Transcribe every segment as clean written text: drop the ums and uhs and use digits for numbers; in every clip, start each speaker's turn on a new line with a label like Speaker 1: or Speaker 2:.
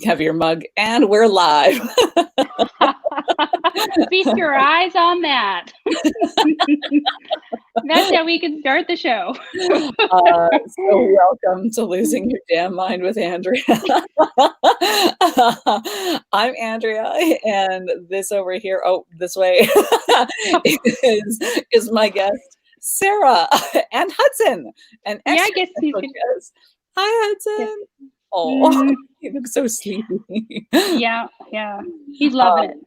Speaker 1: Have your mug, and we're live.
Speaker 2: Feast your eyes on that. That's how we can start the show.
Speaker 1: So welcome to Losing Your Damn Mind with Andrea. I'm Andrea, and this over here, this way, is my guest, Sarah, and Hudson, an
Speaker 2: Yeah, I
Speaker 1: extra
Speaker 2: guess you
Speaker 1: special
Speaker 2: could.
Speaker 1: guest. Hi, Hudson. Oh, you look so sleepy.
Speaker 2: Yeah. He's loving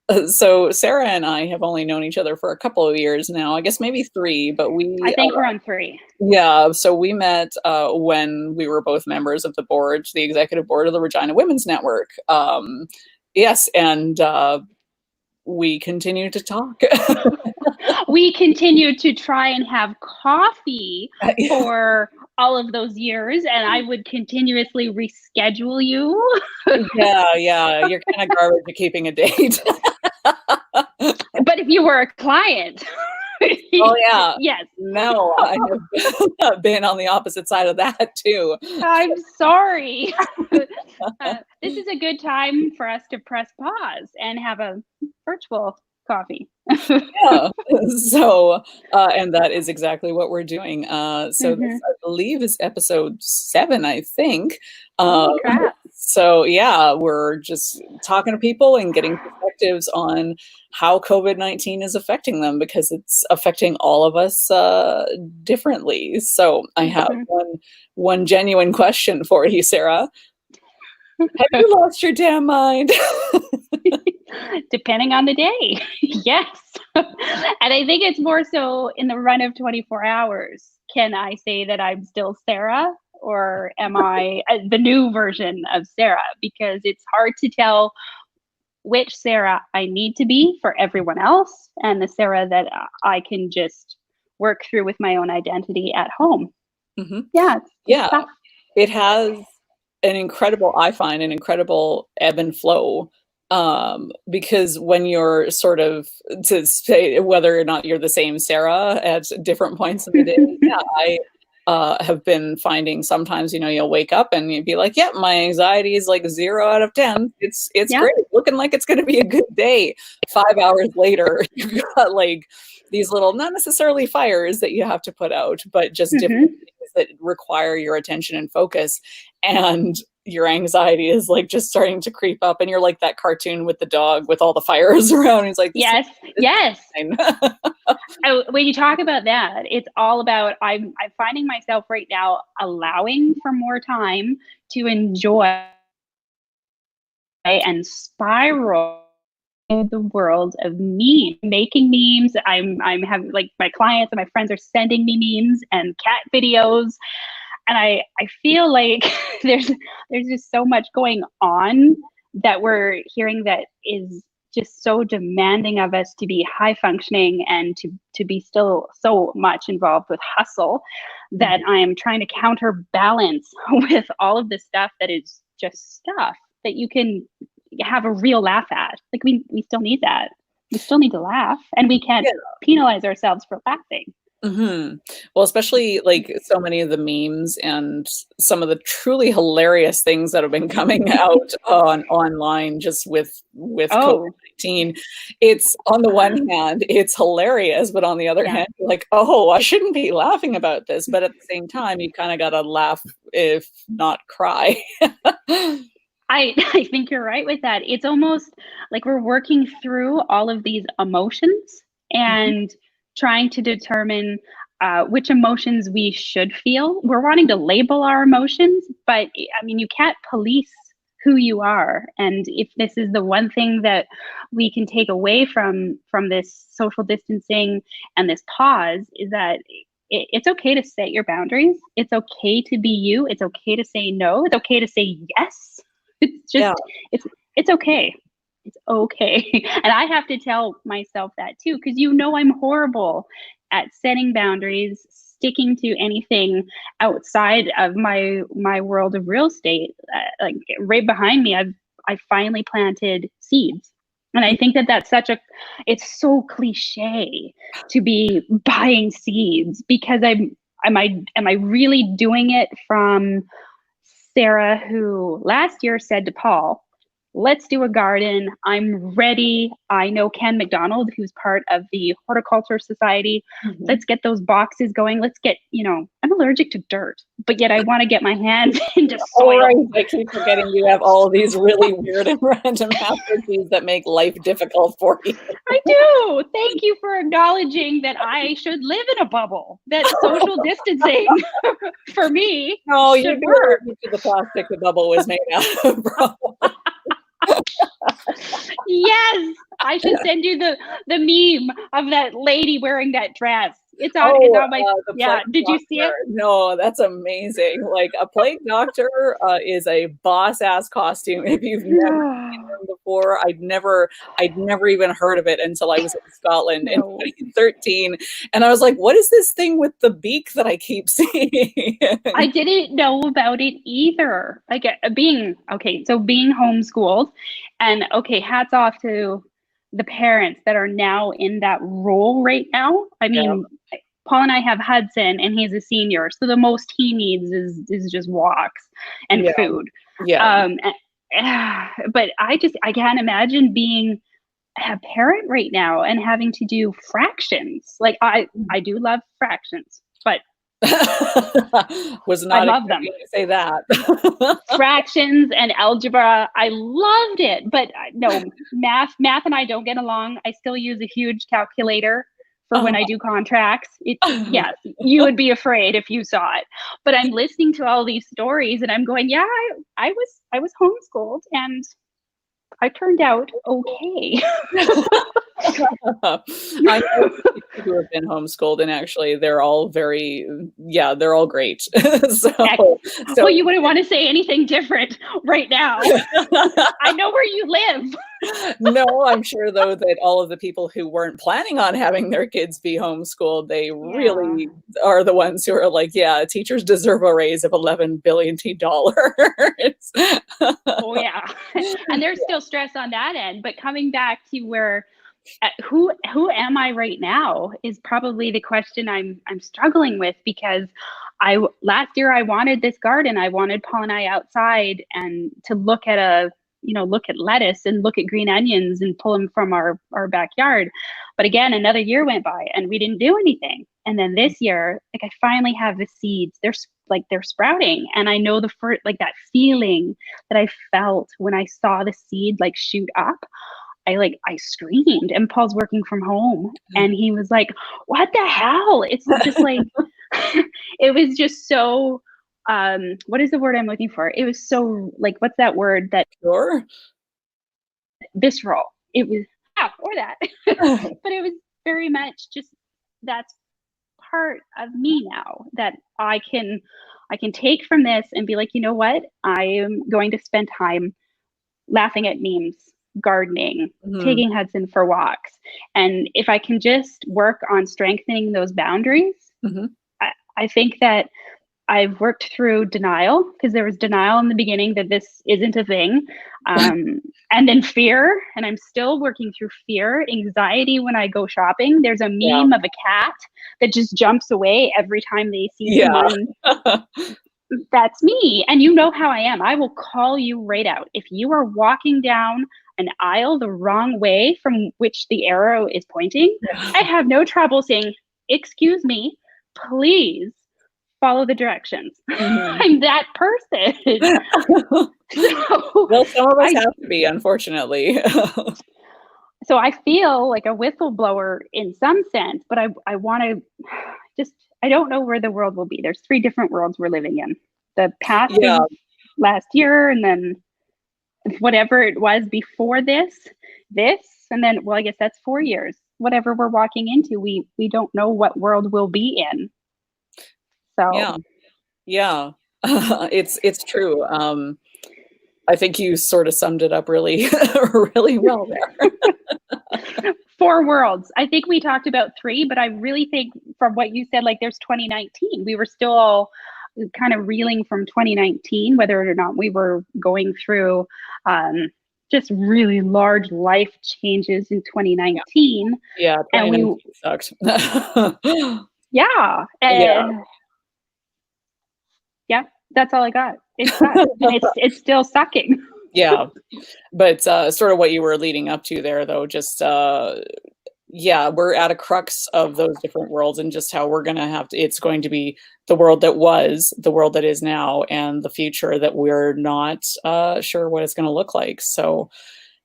Speaker 2: it.
Speaker 1: So Sarah and I have only known each other for a couple of years now, I guess maybe 3, but
Speaker 2: I think we're on 3.
Speaker 1: yeah, so we met when we were both members of the executive board of the Regina Women's Network. Yes, and we continue to talk.
Speaker 2: We continued to try and have coffee for all of those years, and I would continuously reschedule you.
Speaker 1: Yeah, you're kind of garbage at keeping a date.
Speaker 2: But if you were a client,
Speaker 1: oh yeah,
Speaker 2: yes.
Speaker 1: No, I have been on the opposite side of that too.
Speaker 2: I'm sorry. This is a good time for us to press pause and have a virtual coffee.
Speaker 1: Yeah. So, and that is exactly what we're doing. So this, I believe, is episode 7, I think.
Speaker 2: Holy crap.
Speaker 1: So yeah, we're just talking to people and getting perspectives on how COVID-19 is affecting them, because it's affecting all of us differently. So I have one genuine question for you, Sarah. Have you lost your damn mind?
Speaker 2: Depending on the day, yes. And I think it's more so in the run of 24 hours. Can I say that I'm still Sarah, or am I the new version of Sarah? Because it's hard to tell which Sarah I need to be for everyone else, and the Sarah that I can just work through with my own identity at home. Yeah.
Speaker 1: Tough. It has I find an incredible ebb and flow, because when you're sort of, to say whether or not you're the same Sarah at different points in the day, I have been finding sometimes, you'll wake up and you'd be like, my anxiety is like 0 out of 10. It's great, looking like it's going to be a good day. 5 hours later, you've got like these little, not necessarily fires that you have to put out, but just different things that require your attention and focus. And your anxiety is like just starting to creep up, and you're like that cartoon with the dog with all the fires around. He's like,
Speaker 2: yes. When you talk about that, it's all about, I'm finding myself right now allowing for more time to enjoy and spiral in the world of memes, making memes. I'm having, like, my clients and my friends are sending me memes and cat videos. And I feel like there's just so much going on that we're hearing that is just so demanding of us to be high functioning and to be still so much involved with hustle, that I am trying to counterbalance with all of the stuff that is just stuff that you can have a real laugh at. Like, we still need that. We still need to laugh, and we can't penalize ourselves for laughing.
Speaker 1: Well, especially like so many of the memes and some of the truly hilarious things that have been coming out online just with COVID-19. It's, on the one hand, it's hilarious, but on the other hand, you're like, I shouldn't be laughing about this. But at the same time, you kind of got to laugh, if not cry.
Speaker 2: I think you're right with that. It's almost like we're working through all of these emotions and trying to determine which emotions we should feel. We're wanting to label our emotions, but I mean, you can't police who you are. And if this is the one thing that we can take away from this social distancing and this pause, is that it's okay to set your boundaries. It's okay to be you. It's okay to say no. It's okay to say yes. It's just, it's okay. It's okay. And I have to tell myself that too, because I'm horrible at setting boundaries, sticking to anything outside of my world of real estate. Like, right behind me, I finally planted seeds. And I think that's it's so cliche to be buying seeds, because am I really doing it from Sarah, who last year said to Paul, let's do a garden. I'm ready. I know Ken McDonald, who's part of the Horticulture Society.
Speaker 1: Mhm.
Speaker 2: Let's get those boxes going. Let's get, I'm allergic to dirt, but yet I want to get my hands into
Speaker 1: All
Speaker 2: soil.
Speaker 1: right, I keep forgetting you have all these really weird and random allergies that make life difficult for you.
Speaker 2: I do. Thank you for acknowledging that I should live in a bubble, that social distancing for me
Speaker 1: No, you'd
Speaker 2: should
Speaker 1: be
Speaker 2: work.
Speaker 1: allergic to the plastic the bubble was made out of, probably.
Speaker 2: Yes, I should send you the meme of that lady wearing that dress. It's
Speaker 1: Oh,
Speaker 2: on my
Speaker 1: the
Speaker 2: yeah.
Speaker 1: plague
Speaker 2: Did you see
Speaker 1: doctor.
Speaker 2: it?
Speaker 1: No, that's amazing. Like, a plague doctor is a boss-ass costume. If you've never seen one before, I'd never even heard of it until I was in Scotland in
Speaker 2: No.
Speaker 1: 2013, and I was like, "What is this thing with the beak that I keep seeing?"
Speaker 2: I didn't know about it either. Like being homeschooled, and okay, hats off to the parents that are now in that role right now. I
Speaker 1: Yeah,
Speaker 2: mean, Paul and I have Hudson, and he's a senior, so the most he needs is just walks and
Speaker 1: yeah,
Speaker 2: food.
Speaker 1: yeah.
Speaker 2: Um, but I can't imagine being a parent right now and having to do fractions. Like I do love fractions, but
Speaker 1: Was
Speaker 2: I
Speaker 1: not
Speaker 2: love them.
Speaker 1: expecting you to say that.
Speaker 2: Fractions and algebra, I loved it, but no, math and I don't get along. I still use a huge calculator for when I do contracts. Yes, you would be afraid if you saw it. But I'm listening to all these stories and I'm going, yeah, I was homeschooled and I turned out okay.
Speaker 1: I know people who have been homeschooled, and actually they're all they're all great. So,
Speaker 2: Well, you wouldn't want to say anything different right now. I know where you live.
Speaker 1: No, I'm sure though that all of the people who weren't planning on having their kids be homeschooled, they
Speaker 2: Yeah.
Speaker 1: really are the ones who are like, yeah, teachers deserve a raise of $11 billion.
Speaker 2: Oh yeah. And there's still stress on that end, but coming back to where who am I right now is probably the question I'm struggling with, because I last year I wanted this garden. I wanted Paul and I outside and to look at look at lettuce and look at green onions and pull them from our backyard. But again, another year went by and we didn't do anything. And then this year, like I finally have the seeds. They're sprouting, and I know the first, like that feeling that I felt when I saw the seed like shoot up. I screamed, and Paul's working from home and he was like, what the hell? It's just like it was just so what is the word I'm looking for? It was so like, what's that word, that
Speaker 1: Sure.
Speaker 2: visceral. It was, yeah, or that. But it was very much just, that's part of me now that I can take from this and be like, you know what? I am going to spend time laughing at memes, gardening,
Speaker 1: Mhm.
Speaker 2: taking Hudson for walks. And if I can just work on strengthening those boundaries,
Speaker 1: Mhm.
Speaker 2: I think that I've worked through denial, because there was denial in the beginning that this isn't a thing. And then fear, and I'm still working through fear, anxiety when I go shopping. There's a
Speaker 1: Yeah.
Speaker 2: meme of a cat that just jumps away every time they see
Speaker 1: Yeah.
Speaker 2: someone. That's me. And you know how I am. I will call you right out. If you are walking down an aisle the wrong way from which the arrow is pointing, I have no trouble saying, excuse me, please follow the directions.
Speaker 1: Mhm.
Speaker 2: I'm that person. So
Speaker 1: Well, some of us
Speaker 2: I
Speaker 1: have to be, unfortunately.
Speaker 2: so I feel like a whistleblower in some sense, but I want to just, I don't know where the world will be. There's three different worlds we're living in. The past
Speaker 1: Yeah.
Speaker 2: of last year, and then whatever it was before this, and then, well, I guess that's 4 years. Whatever we're walking into, we don't know what world we'll be in. So
Speaker 1: Yeah. Yeah. It's true. I think you sort of summed it up really really well there.
Speaker 2: 4 worlds. I think we talked about three, but I really think from what you said, like there's 2019. We were still all kind of reeling from 2019, whether or not we were going through just really large life changes in 2019.
Speaker 1: Yeah,
Speaker 2: And
Speaker 1: 2019 sucked.
Speaker 2: yeah,
Speaker 1: Yeah.
Speaker 2: yeah, that's all I got. It sucks, and it's still sucking.
Speaker 1: Yeah. But sort of what you were leading up to there, though, just yeah, we're at a crux of those different worlds and just how we're going to have to, it's going to be the world that was, the world that is now, and the future that we're not sure what it's going to look like. So,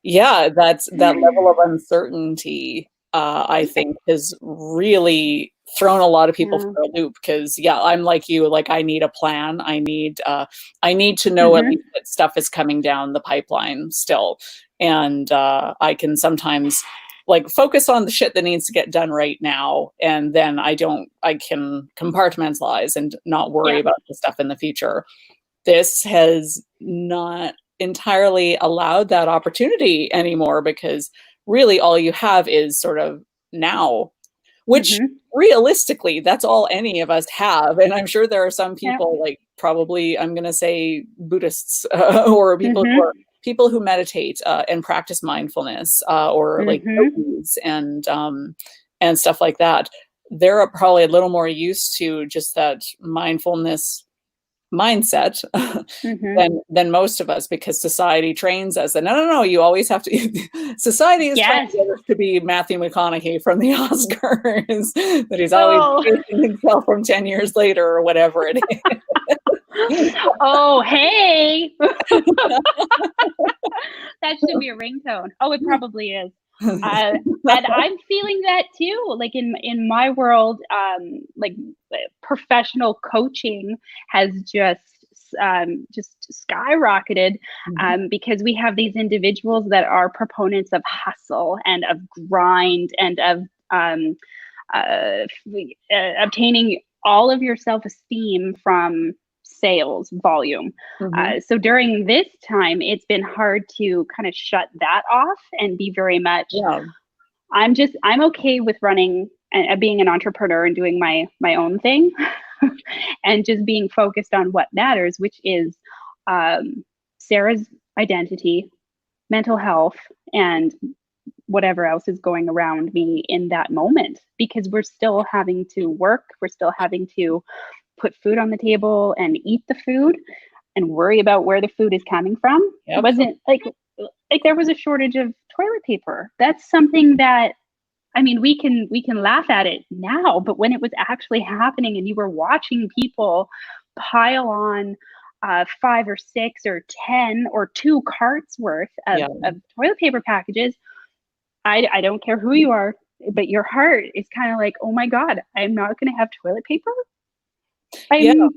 Speaker 1: yeah, that level of uncertainty, I think, has really thrown a lot of people
Speaker 2: Yeah.
Speaker 1: for a loop because, yeah, I'm like you, like I need a plan. I need to know at
Speaker 2: Mm-hmm.
Speaker 1: least that stuff is coming down the pipeline still. And I can sometimes like focus on the shit that needs to get done right now. And then I can compartmentalize and not worry
Speaker 2: Yeah.
Speaker 1: about the stuff in the future. This has not entirely allowed that opportunity anymore because really all you have is sort of now, which
Speaker 2: Mm-hmm.
Speaker 1: realistically, that's all any of us have. And I'm sure there are some
Speaker 2: Yeah.
Speaker 1: people, like probably I'm going to say Buddhists or
Speaker 2: Mm-hmm.
Speaker 1: people who meditate and practice mindfulness or like
Speaker 2: Mm-hmm.
Speaker 1: yogis and stuff like that. They're probably a little more used to just that mindfulness mindset
Speaker 2: Mm-hmm.
Speaker 1: than most of us because society trains us that no, you always have to society is trying
Speaker 2: Yes.
Speaker 1: to get us to be Matthew McConaughey from the Oscars that he's always
Speaker 2: Oh.
Speaker 1: facing himself from 10 years later or whatever it is.
Speaker 2: Oh, hey. That should be a ringtone. Oh, it probably is. And I'm feeling that too. Like in my world, like professional coaching has just skyrocketed
Speaker 1: Mhm.
Speaker 2: because we have these individuals that are proponents of hustle and of grind and of obtaining all of your self-esteem from sales volume.
Speaker 1: Mhm.
Speaker 2: So during this time, it's been hard to kind of shut that off and be very much,
Speaker 1: Yeah.
Speaker 2: I'm okay with running and being an entrepreneur and doing my own thing and just being focused on what matters, which is Sarah's identity, mental health, and whatever else is going around me in that moment, because we're still having to work, we're still having to put food on the table and eat the food and worry about where the food is coming from. It
Speaker 1: Yep.
Speaker 2: wasn't like there was a shortage of toilet paper. That's something that, I mean, we can laugh at it now, but when it was actually happening and you were watching people pile on 5 or 6 or 10 or 2 carts worth
Speaker 1: Yeah.
Speaker 2: of toilet paper packages, I don't care who you are, but your heart is kind of like, oh my God, I'm not going to have toilet paper.
Speaker 1: Yeah.
Speaker 2: I'm,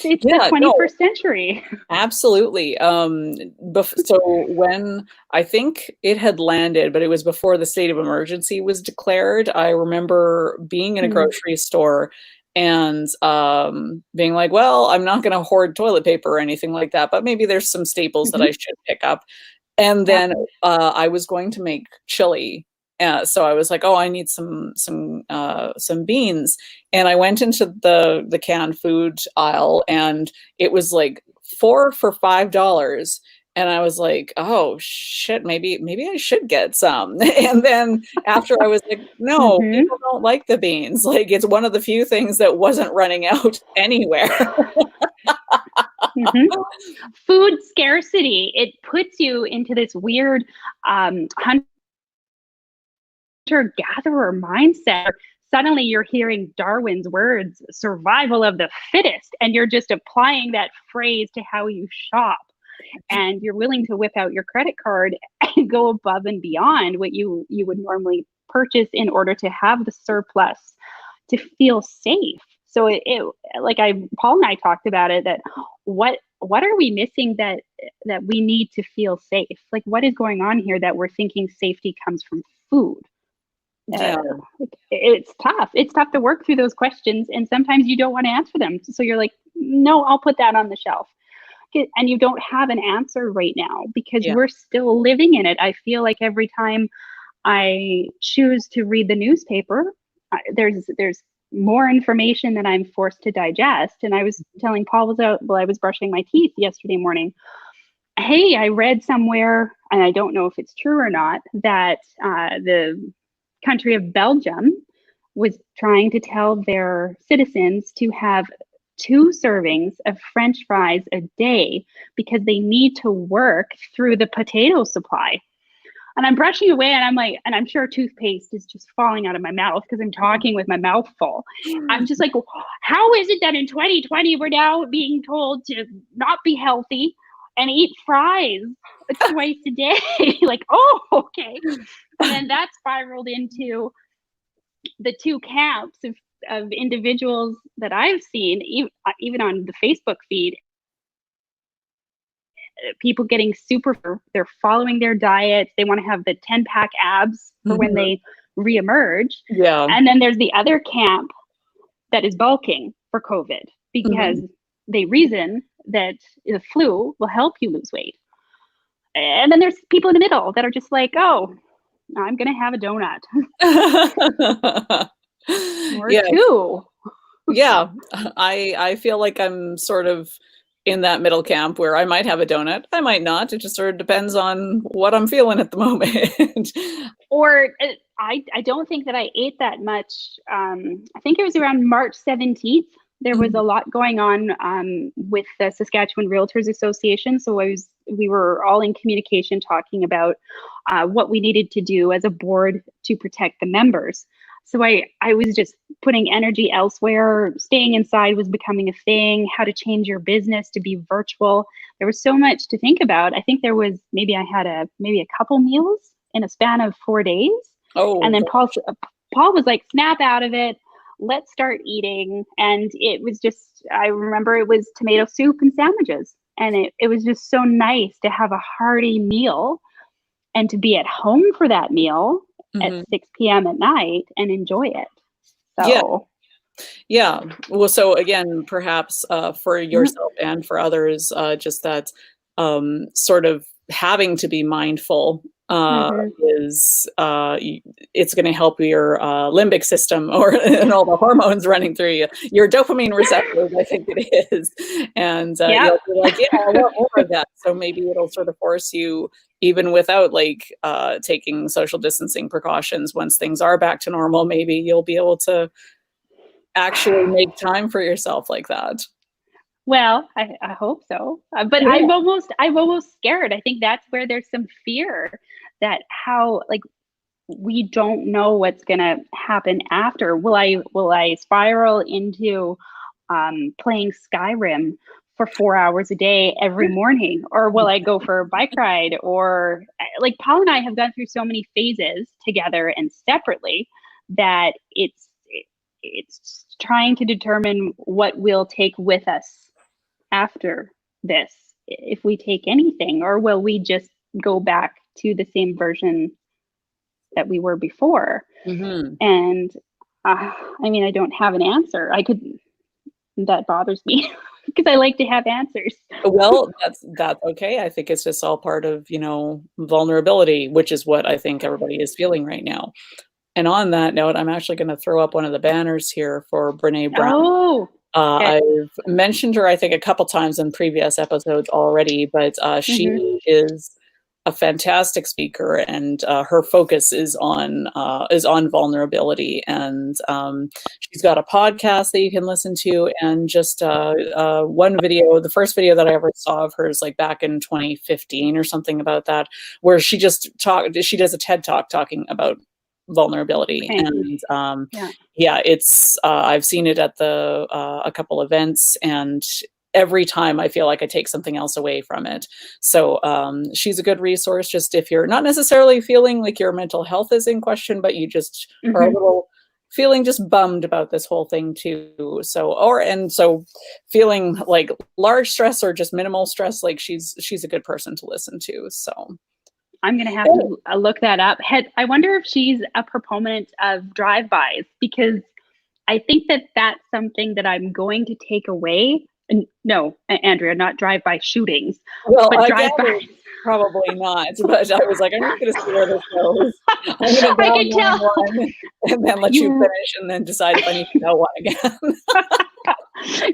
Speaker 2: it's the
Speaker 1: Yeah. No.
Speaker 2: 21st century.
Speaker 1: Absolutely. So when I think it had landed, but it was before the state of emergency was declared, I remember being in a
Speaker 2: Mm,
Speaker 1: grocery store and being like, well, I'm not going to hoard toilet paper or anything like that, but maybe there's some staples that I
Speaker 2: hmm.
Speaker 1: should pick up. And
Speaker 2: Yeah.
Speaker 1: then I was going to make chili. So I was like, oh, I need some beans. And I went into the canned food aisle and it was like 4 for $5. And I was like, oh shit, maybe I should get some. And then after I was like, no,
Speaker 2: Hmm.
Speaker 1: people don't like the beans. Like it's one of the few things that wasn't running out anywhere.
Speaker 2: Hmm. Food scarcity, it puts you into this weird hunter gatherer mindset. Suddenly you're hearing Darwin's words, survival of the fittest, and you're just applying that phrase to how you shop. And you're willing to whip out your credit card and go above and beyond what you would normally purchase in order to have the surplus to feel safe. So like Paul and I talked about it, that what are we missing that we need to feel safe? Like what is going on here that we're thinking safety comes from food? uh,
Speaker 1: Yeah.
Speaker 2: it's tough. It's tough to work through those questions, and sometimes you don't want to answer them. So you're like, no, I'll put that on the shelf. And you don't have an answer right now because
Speaker 1: Yeah.
Speaker 2: we're still living in it. I feel like every time I choose to read the newspaper, there's more information that I'm forced to digest. And I was telling Paul while I was brushing my teeth yesterday morning, hey, I read somewhere, and I don't know if it's true or not, that the country of Belgium was trying to tell their citizens to have 2 servings of French fries a day because they need to work through the potato supply. And I'm brushing away and I'm like, and I'm sure toothpaste is just falling out of my mouth because I'm talking with my mouth full. I'm just like, how is it that in 2020 we're now being told to not be healthy and eat fries twice a day? Like, oh, okay. And then that spiraled into the 2 camps of individuals that I've seen, even on the Facebook feed, people getting super, they're following their diets. They want to have the 10-pack abs for when they reemerge.
Speaker 1: Yeah.
Speaker 2: And then there's the other camp that is bulking for COVID because they reason that the flu will help you lose weight. And then there's people in the middle that are just like, oh, I'm going to have a donut. Or
Speaker 1: Yeah.
Speaker 2: 2.
Speaker 1: Yeah. I feel like I'm sort of in that middle camp where I might have a donut. I might not. It just sort of depends on what I'm feeling at the moment.
Speaker 2: Or I don't think that I ate that much. I think it was around March 17th. There was a lot going on with the Saskatchewan Realtors Association. So we were all in communication talking about what we needed to do as a board to protect the members. So I was just putting energy elsewhere. Staying inside was becoming a thing. How to change your business to be virtual. There was so much to think about. I think there was maybe I had a couple meals in a span of 4 days.
Speaker 1: Oh,
Speaker 2: and then Paul was like, snap out of it. Let's start eating. And it was just, I remember it was tomato soup and sandwiches. And it was just so nice to have a hearty meal and to be at home for that meal at 6 p.m. at night and enjoy it. So
Speaker 1: yeah. Well, so again, perhaps for yourself and for others, just that sort of having to be mindful is it's going to help your limbic system and all the hormones running through you. Your dopamine receptors, I think it is, and you'll be like, yeah, I want more of that. So maybe it'll sort of force you, even without like taking social distancing precautions, once things are back to normal, maybe you'll be able to actually make time for yourself like that.
Speaker 2: Well, I hope so. But yeah. I'm almost scared. I think that's where there's some fear that how, like, we don't know what's going to happen after. Will I spiral into playing Skyrim for 4 hours a day every morning? Or will I go for a bike ride? Or like Paul and I have gone through so many phases together and separately that it's trying to determine what we'll take with us after this, if we take anything, or will we just go back to the same version that we were before? And I mean, I don't have an answer. That bothers me because I like to have answers.
Speaker 1: Well, that's okay. I think it's just all part of, vulnerability, which is what I think everybody is feeling right now. And on that note, I'm actually going to throw up one of the banners here for Brene Brown.
Speaker 2: Oh, okay.
Speaker 1: I've mentioned her, I think, a couple times in previous episodes already, but she is a fantastic speaker, and her focus is on vulnerability. And she's got a podcast that you can listen to, and just one video. The first video that I ever saw of hers, like back in 2015 or something about that, where she just she does a TED Talk talking about vulnerability. And it's I've seen it at a couple events, and every time I feel like I take something else away from it. So she's a good resource, just if you're not necessarily feeling like your mental health is in question, but you just are a little feeling just bummed about this whole thing too. So feeling like large stress or just minimal stress, like she's a good person to listen to. So
Speaker 2: I'm going to have to look that up. I wonder if she's a proponent of drive-bys, because I think that that's something that I'm going to take away. No, Andrea, not drive-by shootings.
Speaker 1: Well,
Speaker 2: but drive-by.
Speaker 1: Probably not. But I was like, I'm just going to see where this goes. I'm going to download one and then let you finish, and then decide if I need to know one again.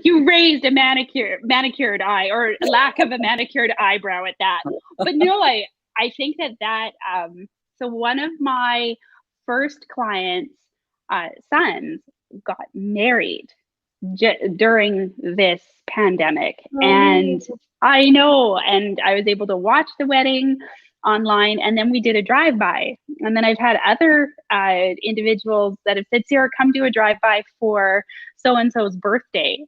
Speaker 2: You raised a manicured eye, or lack of a manicured eyebrow at that. But no, I think that so one of my first clients' sons got married during this pandemic. And
Speaker 1: Oh.
Speaker 2: I know, and I was able to watch the wedding online, and then we did a drive-by. And then I've had other individuals that have said, Sarah, come do a drive-by for so-and-so's birthday.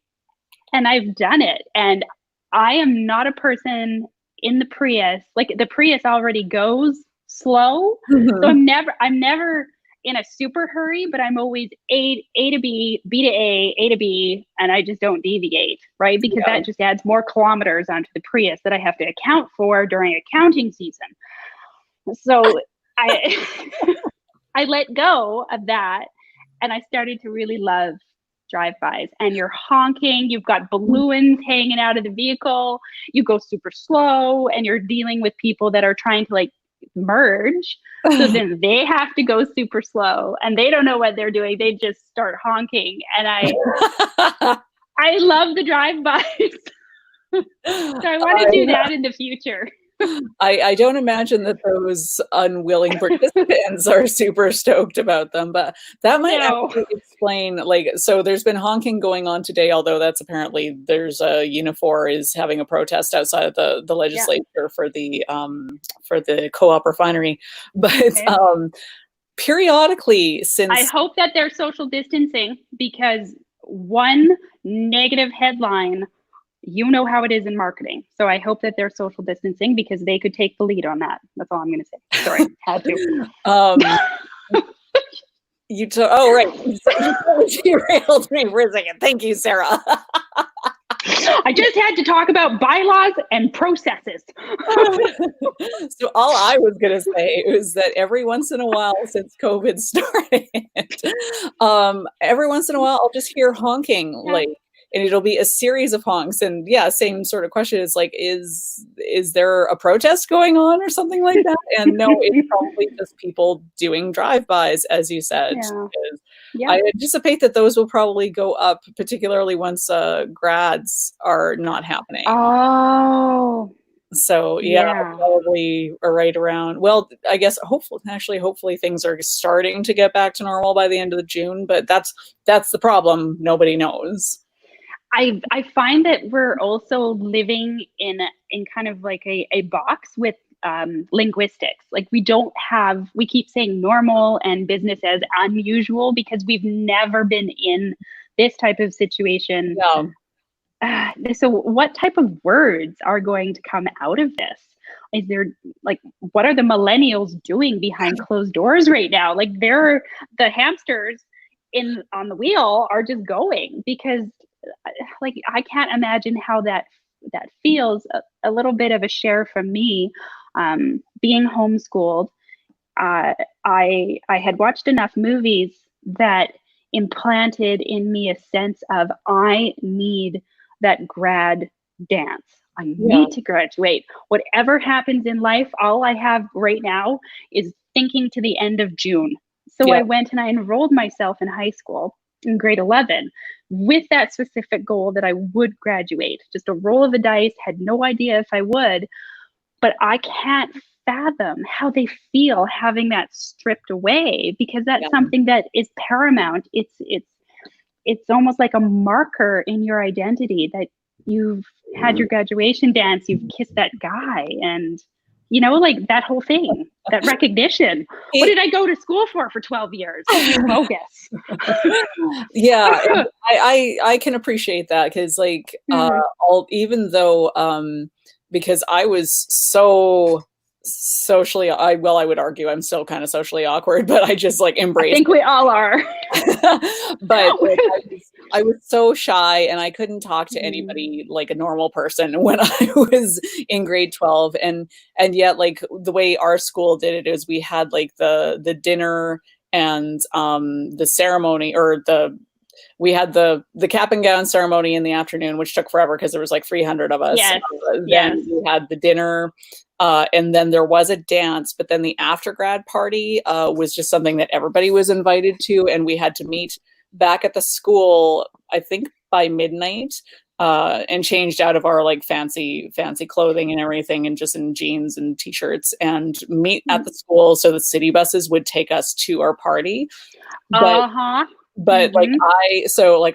Speaker 2: And I've done it. And I am not a person in the Prius. Like the Prius already goes slow. So
Speaker 1: Mhm.
Speaker 2: I'm never in a super hurry, but I'm always A to B, B to A to B, and I just don't deviate, right? Because
Speaker 1: Yeah.
Speaker 2: that just adds more kilometers onto the Prius that I have to account for during accounting season. So I I let go of that, and I started to really love drive-bys. And you're honking, you've got balloons hanging out of the vehicle, you go super slow, and you're dealing with people that are trying to like merge. So then they have to go super slow and they don't know what they're doing. They just start honking. And I love the drive-bys. So I want to do
Speaker 1: I
Speaker 2: that in the future.
Speaker 1: I don't imagine that those unwilling participants are super stoked about them, but that might
Speaker 2: No.
Speaker 1: actually explain, like, so there's been honking going on today, although that's apparently there's a Unifor is having a protest outside of the
Speaker 2: Yeah.
Speaker 1: legislature for the co-op refinery. But
Speaker 2: Okay.
Speaker 1: periodically
Speaker 2: I
Speaker 1: since
Speaker 2: hope that they're social distancing, because one negative headline, you know how it is in marketing. So I hope that they're social distancing, because they could take the lead on that. That's all I'm going to say. Sorry, had to.
Speaker 1: um oh right. You totally derailed me for a second. Thank you, Sarah.
Speaker 2: I just had to talk about bylaws and processes.
Speaker 1: So all I was gonna say is that every once in a while since COVID started, every once in a while I'll just hear honking,
Speaker 2: Yeah.
Speaker 1: like, and it'll be a series of honks. And yeah, same sort of question. It's like, is there a protest going on or something like that? And no, it's probably just people doing drive-bys, as you said.
Speaker 2: Yeah.
Speaker 1: Because
Speaker 2: Yeah.
Speaker 1: I anticipate that those will probably go up, particularly once grads are not happening.
Speaker 2: Oh,
Speaker 1: So yeah,
Speaker 2: yeah.
Speaker 1: probably right around. Well, I guess hopefully things are starting to get back to normal by the end of the June. But that's the problem. Nobody knows.
Speaker 2: I find that we're also living in kind of like a box with linguistics. Like we keep saying normal and business as unusual, because we've never been in this type of situation.
Speaker 1: Yeah,
Speaker 2: So what type of words are going to come out of this? Is there, like, what are the millennials doing behind closed doors right now? Like, the hamsters in on the wheel are just going, because like I can't imagine how that feels. A little bit of a share from me, being homeschooled. I had watched enough movies that implanted in me a sense of, I need that grad dance. I
Speaker 1: yeah,
Speaker 2: need to graduate. Whatever happens in life, all I have right now is thinking to the end of June. So
Speaker 1: yeah,
Speaker 2: I went and I enrolled myself in high school in grade 11 with that specific goal that I would graduate. Just a roll of the dice, had no idea if I would, but I can't fathom how they feel having that stripped away, because that's
Speaker 1: yeah.
Speaker 2: something that is paramount. It's almost like a marker in your identity that you've had your graduation dance, you've kissed that guy, and like that whole thing, that recognition. What
Speaker 1: It-
Speaker 2: did I go to school for 12 years? Bogus.
Speaker 1: yeah, and I can appreciate that because like
Speaker 2: Mhm.
Speaker 1: even though because I was so socially I would argue I'm still kind of socially awkward, but I just like
Speaker 2: I
Speaker 1: embrace
Speaker 2: think we all are.
Speaker 1: but like, I was so shy and I couldn't talk to
Speaker 2: Mm.
Speaker 1: anybody like a normal person when I was in grade 12. And yet like the way our school did it is we had like the dinner and the ceremony or the we had the cap and gown ceremony in the afternoon, which took forever because there was like 300 of us.
Speaker 2: Yes,
Speaker 1: Then
Speaker 2: yes.
Speaker 1: we had the dinner, and then there was a dance. But then the after grad party was just something that everybody was invited to, and we had to meet back at the school. I think by midnight. And changed out of our like fancy clothing and everything, and just in jeans and t-shirts, and meet at the school so the city buses would take us to our party. But
Speaker 2: Uh-huh.
Speaker 1: But like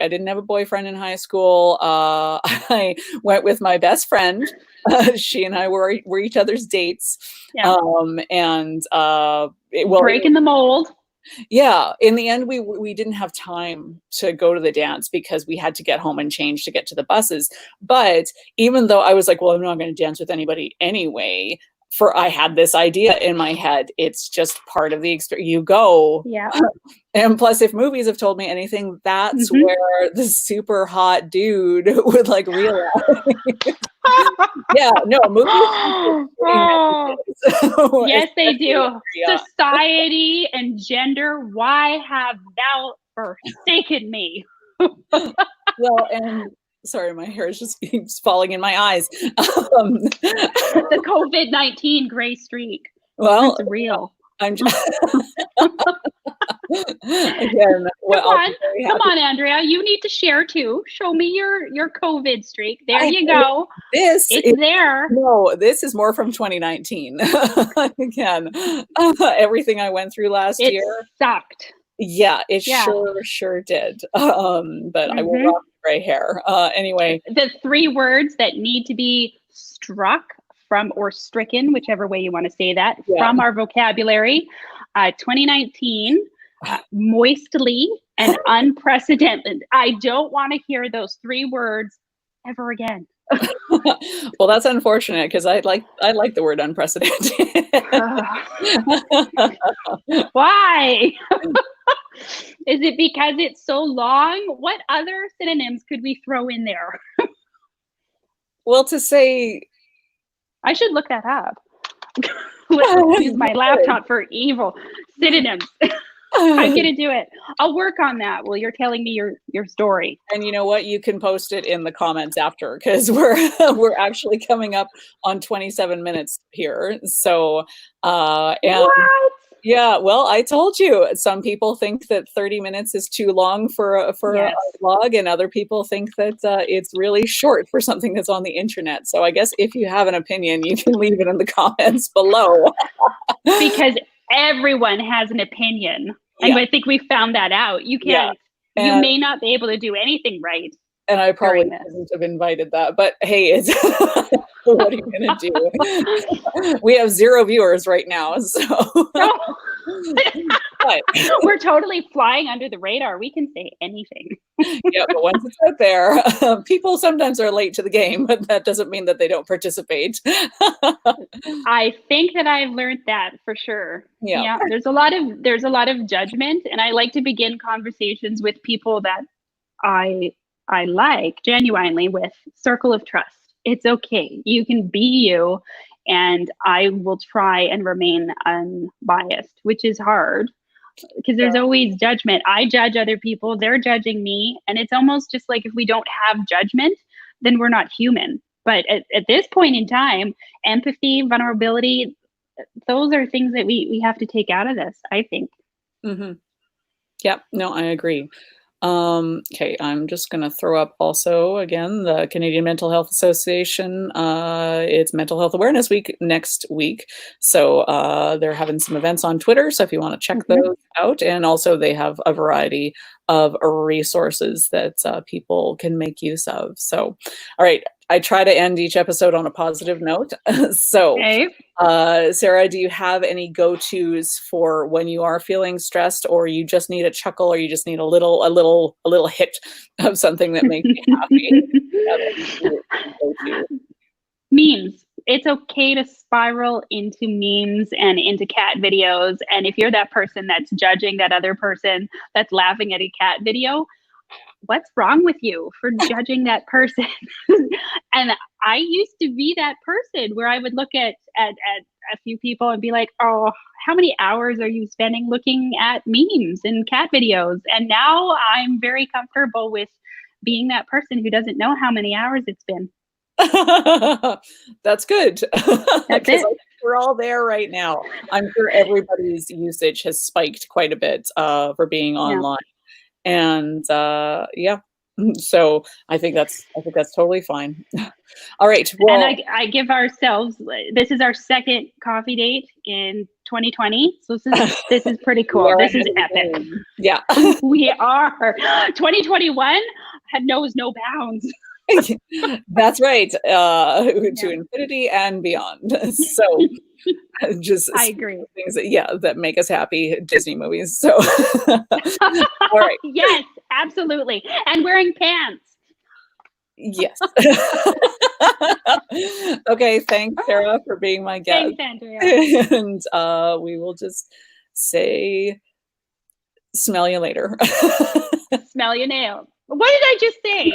Speaker 1: I didn't have a boyfriend in high school. I went with my best friend. She and I were each other's dates.
Speaker 2: Yeah.
Speaker 1: And
Speaker 2: Breaking the mold.
Speaker 1: yeah, in the end, we didn't have time to go to the dance because we had to get home and change to get to the buses. But even though I was like, well, I'm not going to dance with anybody anyway, I had this idea in my head. It's just part of the experience. You go.
Speaker 2: Yeah.
Speaker 1: And plus, if movies have told me anything, that's where the super hot dude would like realize. Yeah, no, movies.
Speaker 2: Oh, yes, they do. Society and gender, why have thou forsaken me?
Speaker 1: Well, and sorry, my hair just keeps falling in my eyes.
Speaker 2: The COVID-19 gray streak.
Speaker 1: Well,
Speaker 2: it's real.
Speaker 1: I'm just again. Well,
Speaker 2: come on, Andrea. You need to share too. Show me your COVID streak. There you go. It's there.
Speaker 1: No, this is more from 2019. Again, everything I went through last year
Speaker 2: sucked.
Speaker 1: Yeah, it sure did. But I will rock gray hair. Anyway,
Speaker 2: the 3 words that need to be struck from or stricken, whichever way you want to say that, from our vocabulary. 2019, moistly and unprecedented. I don't want to hear those 3 words ever again.
Speaker 1: Well, that's unfortunate because I like the word unprecedented.
Speaker 2: Why? Is it because it's so long? What other synonyms could we throw in there?
Speaker 1: Well, to say,
Speaker 2: I should look that up. Let's use my laptop for evil synonyms. I'm gonna do it. I'll work on that while you're telling me your story.
Speaker 1: And you know what? You can post it in the comments after because we're actually coming up on 27 minutes here. So and
Speaker 2: what?
Speaker 1: Yeah, well, I told you. Some people think that 30 minutes is too long for a vlog, and other people think that it's really short for something that's on the internet. So I guess if you have an opinion, you can leave it in the comments below.
Speaker 2: Because everyone has an opinion. And I think we found that out. You can't, you may not be able to do anything right.
Speaker 1: And I probably wouldn't have invited that, but hey, it's what are you gonna do? We have 0 viewers right now, so
Speaker 2: we're totally flying under the radar. We can say anything.
Speaker 1: Yeah, but once it's out there, people sometimes are late to the game, but that doesn't mean that they don't participate.
Speaker 2: I think that I've learned that for sure. Yeah, there's a lot of judgment, and I like to begin conversations with people that I like genuinely with circle of trust. It's okay. You can be you, and I will try and remain unbiased, which is hard because there's always judgment. I judge other people, they're judging me. And it's almost just like if we don't have judgment, then we're not human. But at this point in time, empathy, vulnerability, those are things that we have to take out of this, I think.
Speaker 1: Yep. No, I agree. Okay, I'm just going to throw up also again the Canadian Mental Health Association. It's Mental Health Awareness Week next week, so they're having some events on Twitter. So if you want to check those out, and also they have a variety of resources that people can make use of. So, all right. I try to end each episode on a positive note. So, Sarah, do you have any go-tos for when you are feeling stressed, or you just need a chuckle, or you just need a little hit of something that makes you happy?
Speaker 2: Memes. It's okay to spiral into memes and into cat videos. And if you're that person that's judging that other person that's laughing at a cat video, what's wrong with you for judging that person? And I used to be that person where I would look at a few people and be like, oh, how many hours are you spending looking at memes and cat videos? And now I'm very comfortable with being that person who doesn't know how many hours it's been.
Speaker 1: That's good.
Speaker 2: That's it.
Speaker 1: We're all there right now. I'm sure everybody's usage has spiked quite a bit for being online. And So I think that's totally fine. All right.
Speaker 2: And
Speaker 1: Well,
Speaker 2: I give ourselves, this is our second coffee date in 2020. So this is pretty
Speaker 1: we
Speaker 2: cool.
Speaker 1: are
Speaker 2: This is
Speaker 1: ahead of the
Speaker 2: epic.
Speaker 1: game. Yeah.
Speaker 2: We are. 2021 knows no bounds.
Speaker 1: That's right. To
Speaker 2: Yeah.
Speaker 1: infinity and beyond. So just
Speaker 2: I agree.
Speaker 1: things that, yeah, that make us happy, Disney movies. So all right.
Speaker 2: Yes, absolutely. And wearing pants.
Speaker 1: Yes. Okay, thanks, Sarah, for being my guest.
Speaker 2: Thanks, Andrea.
Speaker 1: And we will just say, smell you later.
Speaker 2: Smell your nails. What did I just say?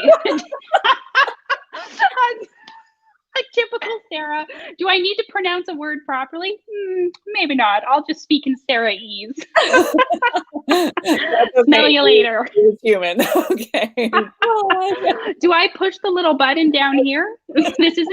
Speaker 2: A typical Sarah. Do I need to pronounce a word properly? Maybe not. I'll just speak in Sarah-ese.
Speaker 1: That's
Speaker 2: Smell
Speaker 1: okay.
Speaker 2: you later.
Speaker 1: It's human. Okay. Bye.
Speaker 2: Do I push the little button down here? This is